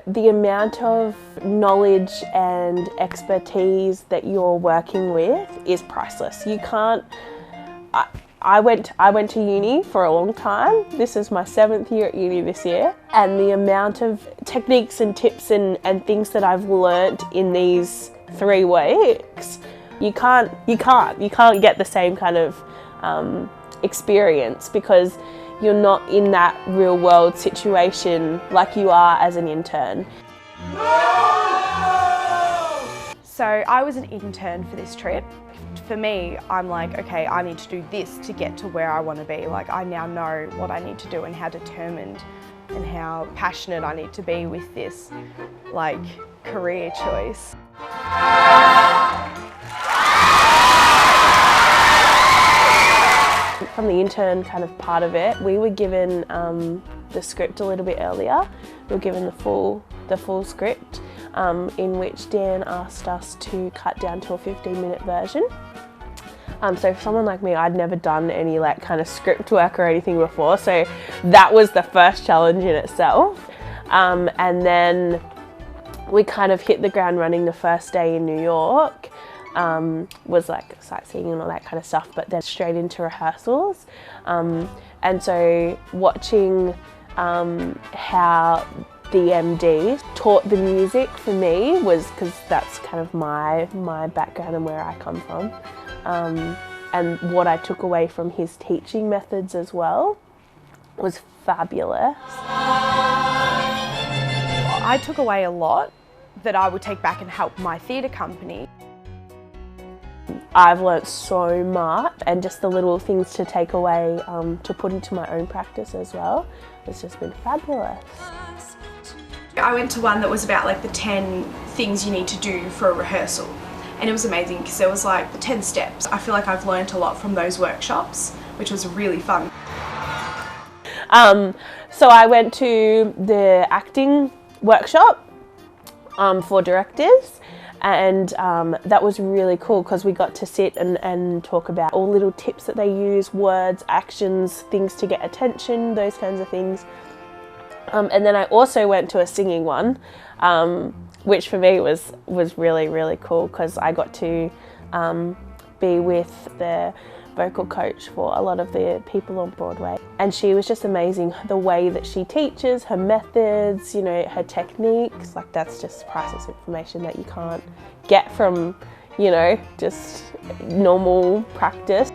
the amount of knowledge and expertise that you're working with is priceless. You can't, I went to uni for a long time. This is my 7th year at uni this year, and the amount of techniques and tips and things that I've learnt in these 3 weeks, you can't get the same kind of experience because you're not in that real world situation like you are as an intern. So I was an intern for this trip. For me, I'm like, okay, I need to do this to get to where I want to be. Like, I now know what I need to do and how determined and how passionate I need to be with this, like, career choice. From the intern kind of part of it, we were given the script a little bit earlier. We were given the full script, in which Dan asked us to cut down to a 15-minute version. So for someone like me, I'd never done any like kind of script work or anything before, so that was the first challenge in itself. And then we kind of hit the ground running the first day in New York. Was like sightseeing and all that kind of stuff, but then straight into rehearsals. And so watching how the MD taught the music for me was, because that's kind of my background and where I come from. And what I took away from his teaching methods as well was fabulous. I took away a lot that I would take back and help my theatre company. I've learnt so much, and just the little things to take away to put into my own practice as well. It's just been fabulous. I went to one that was about like the 10 things you need to do for a rehearsal, and it was amazing because there was like the 10 steps. I feel like I've learnt a lot from those workshops, which was really fun. So I went to the acting workshop for directors. And that was really cool because we got to sit and talk about all little tips that they use, words, actions, things to get attention, those kinds of things. And then I also went to a singing one, which for me was really, really cool because I got to be with the vocal coach for a lot of the people on Broadway. And she was just amazing. The way that she teaches, her methods, you know, her techniques, like that's just priceless information that you can't get from, you know, just normal practice.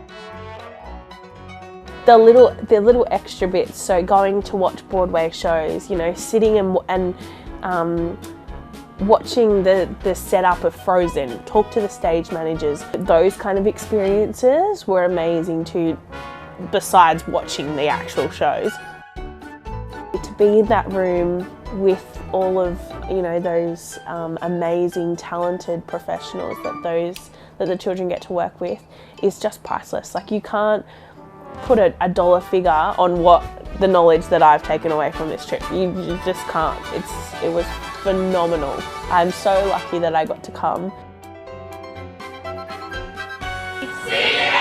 The little extra bits, so going to watch Broadway shows, you know, sitting and watching the setup of Frozen, talk to the stage managers, those kind of experiences were amazing too, besides watching the actual shows. To be in that room with all of, you know, those amazing, talented professionals that the children get to work with is just priceless. Like, you can't put a dollar figure on what the knowledge that I've taken away from this trip. You just can't. It was phenomenal. I'm so lucky that I got to come. See you.